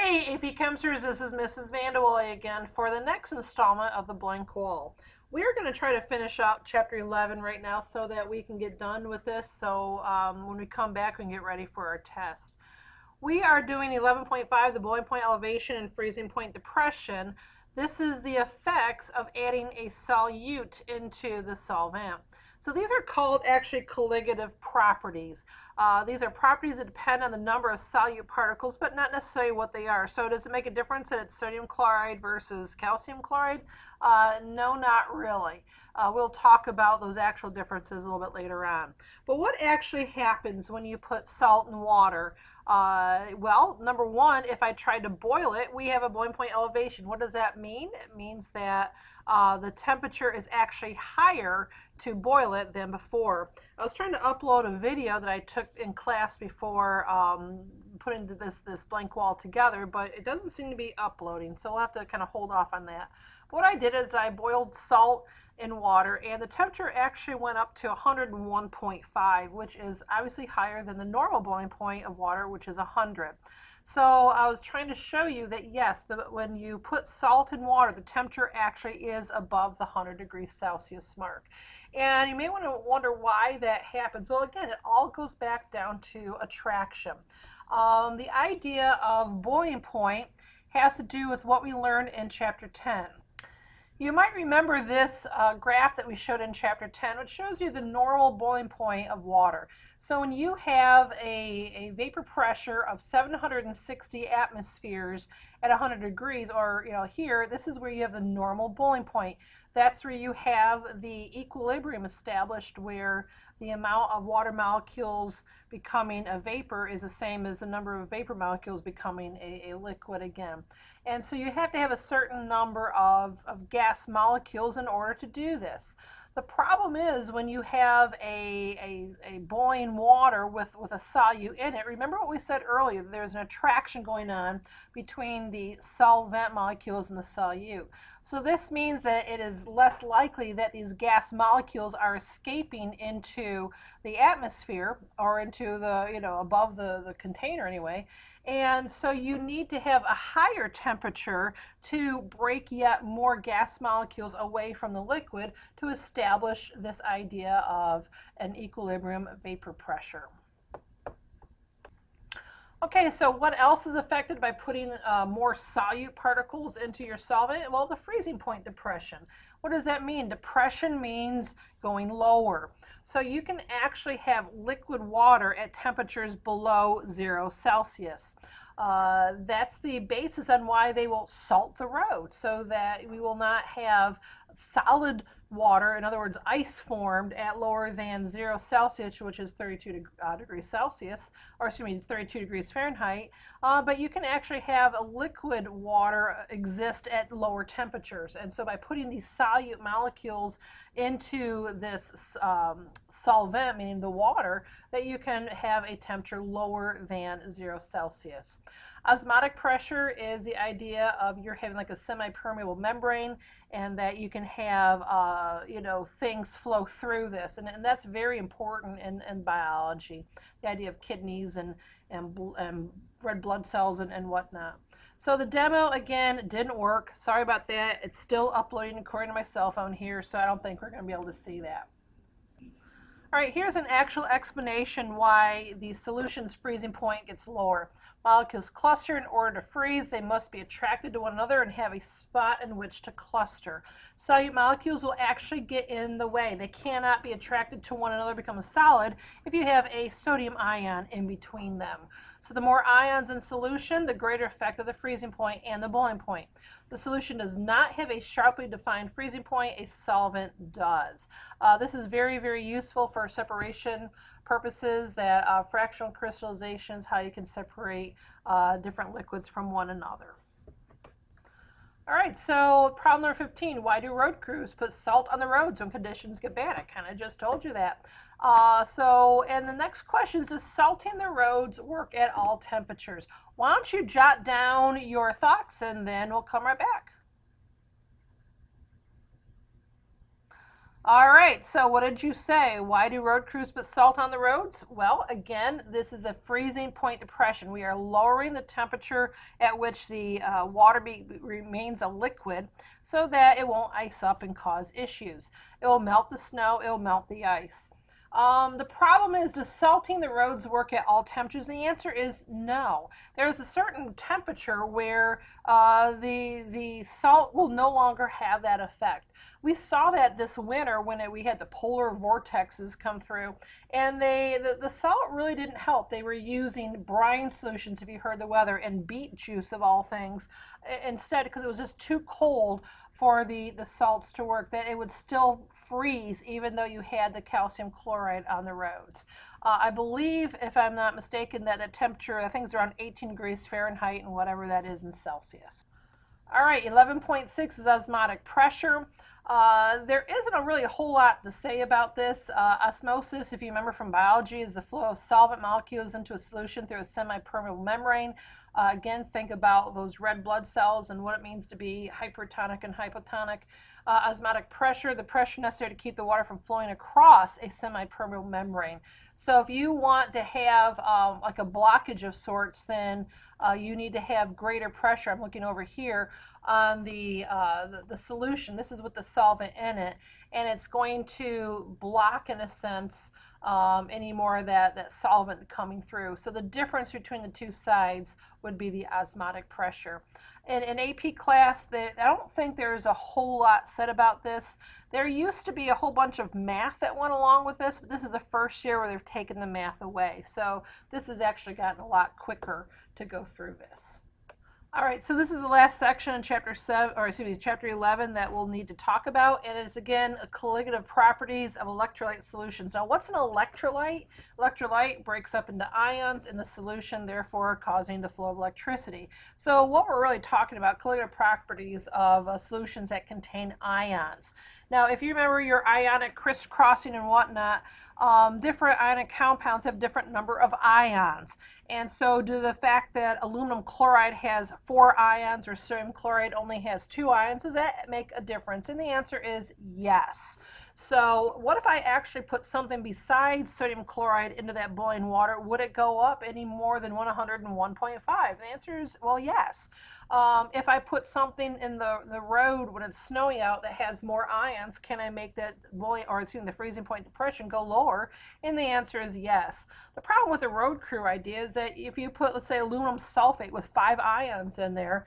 Hey, AP Chemsters, this is Mrs. Vanderwooy again for the next installment of The Blank Wall. We're going to try to finish up Chapter 11 right now so that we can get done with this, so when we come back we can get ready for our test. We are doing 11.5, the boiling point elevation and freezing point depression. This is the effects of adding a solute into the solvent. So these are called actually colligative properties. These are properties that depend on the number of solute particles, but not necessarily what they are. So does it make a difference that it's sodium chloride versus calcium chloride? No, not really. We'll talk about those actual differences a little bit later on. But what actually happens when you put salt in water? Well, number one, if I tried to boil it, we have a boiling point elevation. What does that mean? It means that the temperature is actually higher to boil it than before. I was trying to upload a video that I took in class before putting this blank wall together, but it doesn't seem to be uploading, so we'll have to kind of hold off on that. But what I did is I boiled salt in water, and the temperature actually went up to 101.5, which is obviously higher than the normal boiling point of water, which is 100. So I was trying to show you that yes, when you put salt in water, the temperature actually is above the 100 degrees Celsius mark. And you may want to wonder why that happens. Well, again, it all goes back down to attraction. The idea of boiling point has to do with what we learned in Chapter 10. You might remember this graph that we showed in Chapter 10, which shows you the normal boiling point of water. So when you have a vapor pressure of 760 atmospheres at 100 degrees, or here, this is where you have the normal boiling point. That's where you have the equilibrium established, where the amount of water molecules becoming a vapor is the same as the number of vapor molecules becoming a liquid again. And so you have to have a certain number of gas molecules in order to do this. The problem is when you have a boiling water with a solute in it, remember what we said earlier, there's an attraction going on between the solvent molecules and the solute. So this means that it is less likely that these gas molecules are escaping into the atmosphere or into the, above the container anyway. And so you need to have a higher temperature to break yet more gas molecules away from the liquid to establish this idea of an equilibrium vapor pressure. Okay, so what else is affected by putting more solute particles into your solvent? Well, the freezing point depression. What does that mean? Depression means going lower. So you can actually have liquid water at temperatures below 0 Celsius. That's the basis on why they will salt the road, so that we will not have solid water, in other words, ice formed at lower than 0 Celsius, which is 32 degrees Celsius, or excuse me, 32 degrees Fahrenheit. But you can actually have a liquid water exist at lower temperatures. And so by putting these solute molecules into this solvent, meaning the water, that you can have a temperature lower than 0 Celsius. Osmotic pressure is the idea of you're having like a semi-permeable membrane, and that you can have things flow through this, and that's very important in biology, the idea of kidneys and red blood cells and whatnot. So the demo, again, didn't work. Sorry about that. It's still uploading according to my cell phone here, so I don't think we're going to be able to see that. All right, here's an actual explanation why the solution's freezing point gets lower. Molecules cluster. In order to freeze, they must be attracted to one another and have a spot in which to cluster. Solute molecules will actually get in the way. They cannot be attracted to one another, become a solid, if you have a sodium ion in between them. So the more ions in solution, the greater effect of the freezing point and the boiling point. The solution does not have a sharply defined freezing point. A solvent does. This is very, very useful for separation purposes, that fractional crystallizations, how you can separate different liquids from one another. All right, so problem number 15, why do road crews put salt on the roads when conditions get bad? I kind of just told you that. And the next question is, does salting the roads work at all temperatures? Why don't you jot down your thoughts, and then we'll come right back. All right, so what did you say? Why do road crews put salt on the roads? Well, again, this is a freezing point depression. We are lowering the temperature at which the water remains a liquid so that it won't ice up and cause issues. It will melt the snow, it will melt the ice. The problem is, does salting the roads work at all temperatures? The answer is no. There's a certain temperature where the salt will no longer have that effect. We saw that this winter when we had the polar vortexes come through, and the salt really didn't help. They were using brine solutions, if you heard the weather, and beet juice of all things instead, because it was just too cold for the salts to work, that it would still freeze even though you had the calcium chloride on the roads. I believe, if I'm not mistaken, that the temperature, I think is around 18 degrees Fahrenheit and whatever that is in Celsius. All right, 11.6 is osmotic pressure. There isn't really a whole lot to say about this. Osmosis, if you remember from biology, is the flow of solvent molecules into a solution through a semi-permeable membrane. Again, think about those red blood cells and what it means to be hypertonic and hypotonic. Osmotic pressure, the pressure necessary to keep the water from flowing across a semi-permeable membrane. So if you want to have like a blockage of sorts, then you need to have greater pressure. I'm looking over here on the solution. This is with the solvent in it, and it's going to block, in a sense, any more of that solvent coming through. So the difference between the two sides would be the osmotic pressure. In an AP class, I don't think there's a whole lot said about this. There used to be a whole bunch of math that went along with this, but this is the first year where they've taken the math away. So this has actually gotten a lot quicker to go through this. All right, so this is the last section in chapter 11 that we'll need to talk about, and it's again colligative properties of electrolyte solutions. Now, what's an electrolyte? Electrolyte breaks up into ions in the solution, therefore causing the flow of electricity. So what we're really talking about, colligative properties of solutions that contain ions. Now, if you remember your ionic crisscrossing and whatnot, different ionic compounds have different number of ions. And so do the fact that aluminum chloride has 4 ions or sodium chloride only has 2 ions, does that make a difference? And the answer is yes. So what if I actually put something besides sodium chloride into that boiling water? Would it go up any more than 101.5? The answer is, well, yes. If I put something in the road when it's snowy out that has more ions, can I make that the freezing point depression go lower? And the answer is yes. The problem with the road crew idea is that if you put, let's say, aluminum sulfate with 5 ions in there,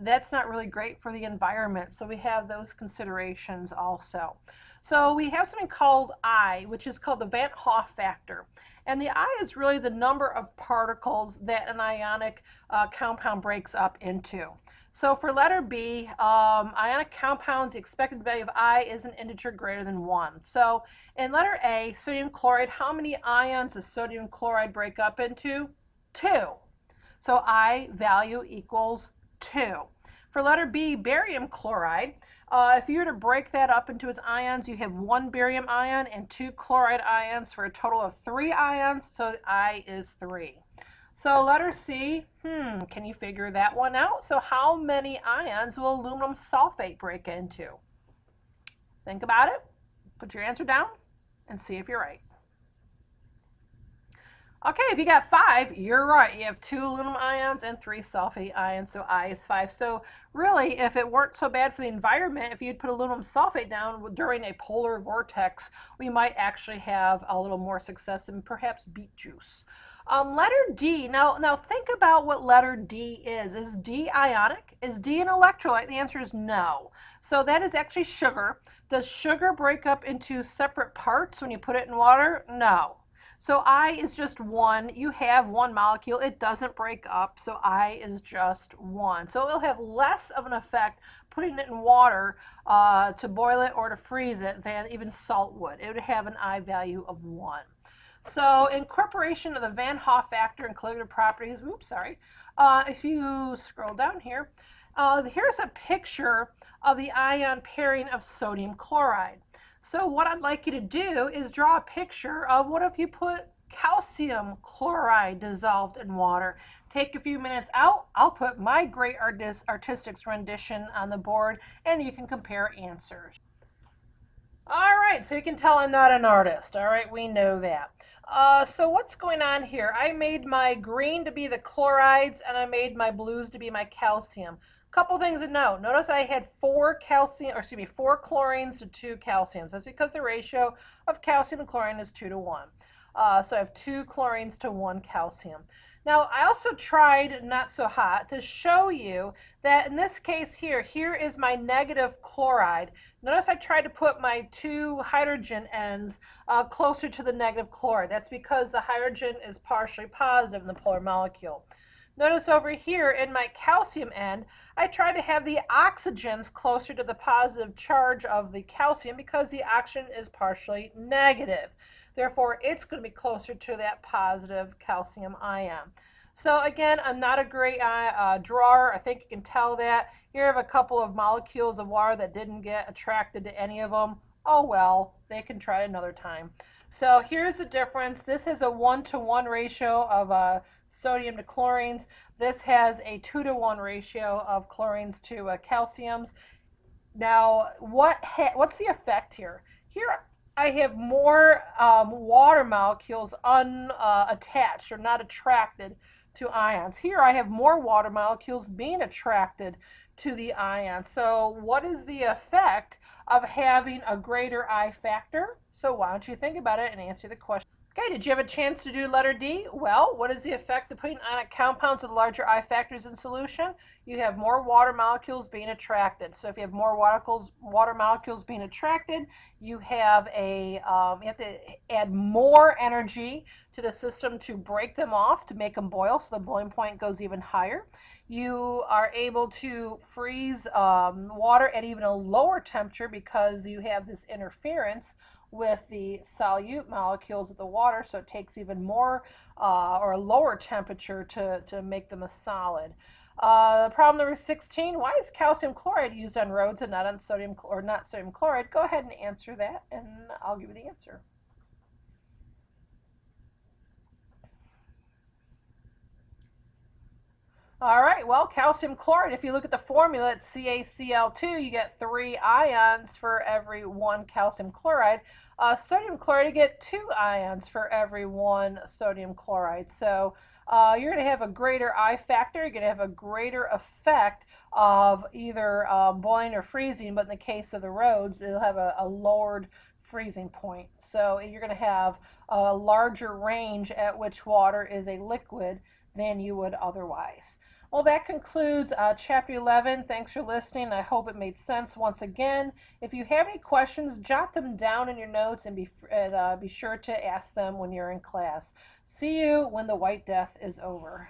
that's not really great for the environment. So we have those considerations also. So we have something called I, which is called the Van Hoff factor. And the I is really the number of particles that an ionic compound breaks up into. So for letter B, ionic compounds, the expected value of I is an integer greater than 1. So in letter A, sodium chloride, how many ions does sodium chloride break up into? 2. So I value equals 2. For letter B, barium chloride, if you were to break that up into its ions, you have 1 barium ion and 2 chloride ions for a total of 3 ions, so I is 3. So letter C, can you figure that one out? So how many ions will aluminum sulfate break into? Think about it, put your answer down, and see if you're right. Okay, if you got 5, you're right. You have 2 aluminum ions and 3 sulfate ions, so I is 5. So really, if it weren't so bad for the environment, if you'd put aluminum sulfate down during a polar vortex, we might actually have a little more success and perhaps beet juice. Letter D, now think about what letter D is. Is D ionic? Is D an electrolyte? The answer is no. So that is actually sugar. Does sugar break up into separate parts when you put it in water? No. So I is just 1. You have 1 molecule. It doesn't break up, so I is just 1. So it'll have less of an effect putting it in water to boil it or to freeze it than even salt would. It would have an I value of 1. So incorporation of the Van Hoff factor and colligative properties, if you scroll down here, here's a picture of the ion pairing of sodium chloride. So what I'd like you to do is draw a picture of what if you put calcium chloride dissolved in water. Take a few minutes out. I'll put my great artistic rendition on the board and you can compare answers. All right, so you can tell I'm not an artist. All right, we know that. So what's going on here? I made my green to be the chlorides and I made my blues to be my calcium. Couple things to note. Notice I had four chlorines to two calciums. That's because the ratio of calcium and chlorine is 2 to 1. So I have two chlorines to one calcium. Now, I also tried Not So Hot to show you that in this case here is my negative chloride. Notice I tried to put my two hydrogen ends closer to the negative chloride. That's because the hydrogen is partially positive in the polar molecule. Notice over here in my calcium end, I tried to have the oxygens closer to the positive charge of the calcium because the oxygen is partially negative. Therefore, it's going to be closer to that positive calcium ion. So again, I'm not a great drawer. I think you can tell that. Here I have a couple of molecules of water that didn't get attracted to any of them. Oh well, they can try another time. So here's the difference. This has a 1-to-1 ratio of sodium to chlorines. This has a 2-to-1 ratio of chlorines to calciums. Now, what's the effect here? Here I have more water molecules unattached or not attracted to ions. Here I have more water molecules being attracted to the ion. So what is the effect of having a greater I factor? So why don't you think about it and answer the question. Okay, did you have a chance to do letter D? Well, what is the effect of putting ionic compounds with larger I factors in solution? You have more water molecules being attracted. So if you have more water molecules being attracted, you have to add more energy to the system to break them off, to make them boil, so the boiling point goes even higher. You are able to freeze water at even a lower temperature because you have this interference with the solute molecules of the water, so it takes even more or a lower temperature to make them a solid. Problem number 16, why is calcium chloride used on roads and not on sodium chloride? Go ahead and answer that and I'll give you the answer. All right, well, calcium chloride, if you look at the formula, it's CaCl2. You get 3 ions for every 1 calcium chloride. Sodium chloride, you get 2 ions for every 1 sodium chloride. So you're going to have a greater I factor. You're going to have a greater effect of either boiling or freezing, but in the case of the roads, it'll have a lowered freezing point. So you're going to have a larger range at which water is a liquid than you would otherwise. Well, that concludes Chapter 11. Thanks for listening. I hope it made sense once again. If you have any questions, jot them down in your notes and be sure to ask them when you're in class. See you when the White Death is over.